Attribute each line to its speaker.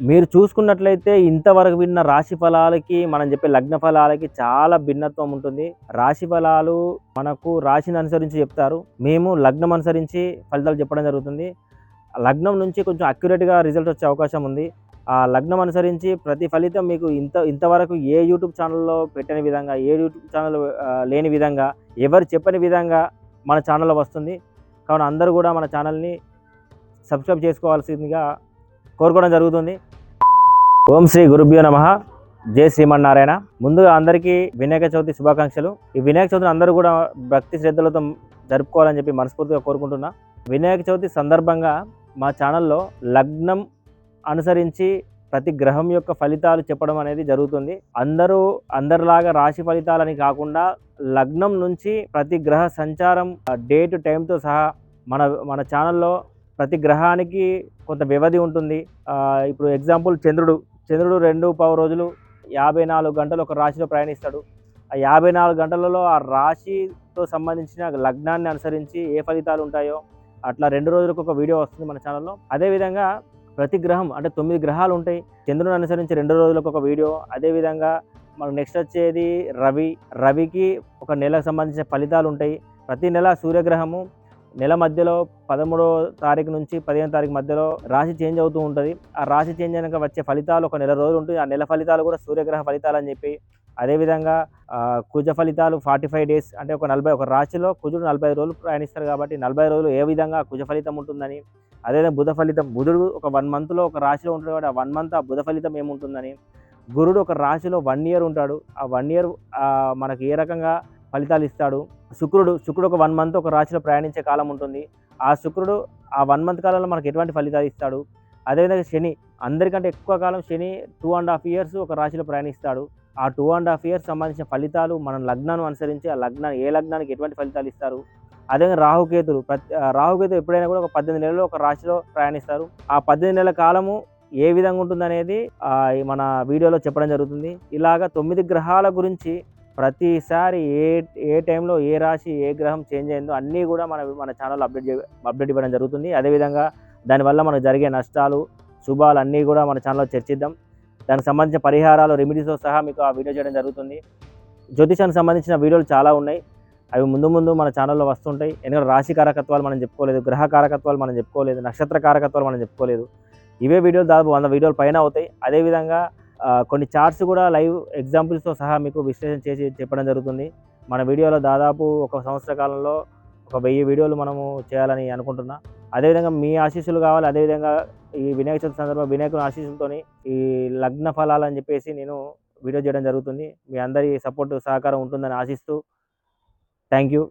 Speaker 1: మీరు చూసుకున్నట్లయితే ఇంతవరకు విన్న రాశి ఫలాలకి మనం చెప్పే లగ్న ఫలాలకి చాలా భిన్నత్వం ఉంటుంది. రాశి ఫలాలు మనకు రాశిని అనుసరించి చెప్తారు. మేము లగ్నం అనుసరించి ఫలితాలు చెప్పడం జరుగుతుంది. లగ్నం నుంచి కొంచెం అక్యురేట్‌గా రిజల్ట్ వచ్చే అవకాశం ఉంది. ఆ లగ్నం అనుసరించి ప్రతి ఫలితం మీకు ఇంతవరకు ఏ యూట్యూబ్ ఛానల్‌లో పెట్టని విధంగా, ఏ యూట్యూబ్ ఛానల్ లేని విధంగా, ఎవరు చెప్పని విధంగా మన ఛానల్‌లో వస్తుంది. కావున అందరూ కూడా మన ఛానల్‌ని సబ్స్క్రైబ్ చేసుకోవాల్సిందిగా కోరుకోవడం జరుగుతుంది. ఓం శ్రీ గురుభ్యో నమః. జై శ్రీమన్నారాయణ. ముందుగా అందరికీ వినాయక చవితి శుభాకాంక్షలు. ఈ వినాయక చవితిని అందరూ కూడా భక్తి శ్రద్ధలతో జరుపుకోవాలని చెప్పి మనస్ఫూర్తిగా కోరుకుంటున్నా. వినాయక చవితి సందర్భంగా మా ఛానల్లో లగ్నం అనుసరించి ప్రతి గ్రహం యొక్క ఫలితాలు చెప్పడం అనేది జరుగుతుంది. అందరిలాగా రాశి ఫలితాలని కాకుండా లగ్నం నుంచి ప్రతి గ్రహ సంచారం డేట్ టైంతో సహా మన ఛానల్లో ప్రతి గ్రహానికి కొంత వ్యవధి ఉంటుంది. ఇప్పుడు ఎగ్జాంపుల్ చంద్రుడు 2 రోజులు 54 గంటలు ఒక రాశిలో ప్రయాణిస్తాడు. ఆ 54 గంటలలో ఆ రాశితో సంబంధించిన లగ్నాన్ని అనుసరించి ఏ ఫలితాలు ఉంటాయో అట్లా 2 రోజులకు ఒక వీడియో వస్తుంది మన ఛానల్లో. అదేవిధంగా ప్రతి గ్రహం అంటే 9 గ్రహాలు ఉంటాయి. చంద్రుని అనుసరించి 2 రోజులకు ఒక వీడియో. అదేవిధంగా మనకు నెక్స్ట్ వచ్చేది రవికి ఒక నెలకు సంబంధించిన ఫలితాలు ఉంటాయి. ప్రతి నెల సూర్యగ్రహము నెల మధ్యలో 13వ తారీఖు నుంచి 15వ తారీఖు మధ్యలో రాశి చేంజ్ అవుతూ ఉంటుంది. ఆ రాశి చేంజ్ అయినాక వచ్చే ఫలితాలు ఒక నెల రోజులు ఉంటుంది. ఆ నెల ఫలితాలు కూడా సూర్యగ్రహ ఫలితాలు అని చెప్పి, అదేవిధంగా కుజ ఫలితాలు 45 డేస్ అంటే ఒక రాశిలో కుజుడు 45 రోజులు ప్రయాణిస్తారు కాబట్టి 40 రోజులు ఏ విధంగా కుజ ఫలితం ఉంటుందని, అదేవిధంగా బుధ ఫలితం, బుధుడు ఒక 1 మంత్లో ఒక రాశిలో ఉంటాడు కాబట్టి ఆ 1 మంత్ ఆ బుధ ఫలితం ఏముంటుందని, గురుడు ఒక రాశిలో 1 ఇయర్ ఉంటాడు. ఆ 1 ఇయర్ మనకి ఏ రకంగా ఫలితాలు ఇస్తాడు. శుక్రుడు ఒక 1 మంత్ ఒక రాశిలో ప్రయాణించే కాలం ఉంటుంది. ఆ శుక్రుడు ఆ 1 మంత్ కాలంలో మనకు ఎటువంటి ఫలితాలు ఇస్తాడు. అదేవిధంగా శని అందరికంటే ఎక్కువ కాలం శని 2.5 ఇయర్స్ ఒక రాశిలో ప్రయాణిస్తాడు. ఆ 2.5 ఇయర్స్ సంబంధించిన ఫలితాలు మనం లగ్నాన్ని అనుసరించి ఏ లగ్నానికి ఎటువంటి ఫలితాలు ఇస్తారు. అదేవిధంగా రాహుకేతు ఎప్పుడైనా కూడా ఒక 18 నెలలు ఒక రాశిలో ప్రయాణిస్తారు. ఆ 18 నెలల కాలము ఏ విధంగా ఉంటుందనేది మన వీడియోలో చెప్పడం జరుగుతుంది. ఇలాగా 9 గ్రహాల గురించి ప్రతిసారి ఏ టైంలో ఏ రాశి ఏ గ్రహం చేంజ్ అయిందో అన్నీ కూడా మన ఛానల్లో అప్డేట్ ఇవ్వడం జరుగుతుంది. అదేవిధంగా దానివల్ల మనకు జరిగే నష్టాలు శుభాలు అన్నీ కూడా మన ఛానల్లో చర్చిద్దాం. దానికి సంబంధించిన పరిహారాలు రెమెడీస్తో సహా మీకు ఆ వీడియో చేయడం జరుగుతుంది. జ్యోతిషానికి సంబంధించిన వీడియోలు చాలా ఉన్నాయి. అవి ముందు మన ఛానల్లో వస్తుంటాయి. ఎందుకంటే రాశి కారకత్వాలు మనం చెప్పుకోలేదు, గ్రహ కారకత్వాలు మనం చెప్పుకోలేదు, నక్షత్ర కారకత్వాలు మనం చెప్పుకోలేదు. ఇవే వీడియోలు దాదాపు 100 వీడియోల పైన అవుతాయి. అదేవిధంగా కొన్ని చార్ట్స్ కూడా లైవ్ ఎగ్జాంపుల్స్తో సహా మీకు విశ్లేషణ చేసి చెప్పడం జరుగుతుంది. మన వీడియోలో దాదాపు ఒక సంవత్సర కాలంలో ఒక 1000 వీడియోలు మనము చేయాలని అనుకుంటున్నా. అదేవిధంగా మీ ఆశీస్సులు కావాలి. అదేవిధంగా ఈ వినాయక చవితి సందర్భంగా వినాయకుని ఆశీస్సులతోని ఈ లగ్న ఫలాలని చెప్పేసి నేను వీడియో చేయడం జరుగుతుంది. మీ అందరి సపోర్టు సహకారం ఉంటుందని ఆశిస్తూ థ్యాంక్ యూ.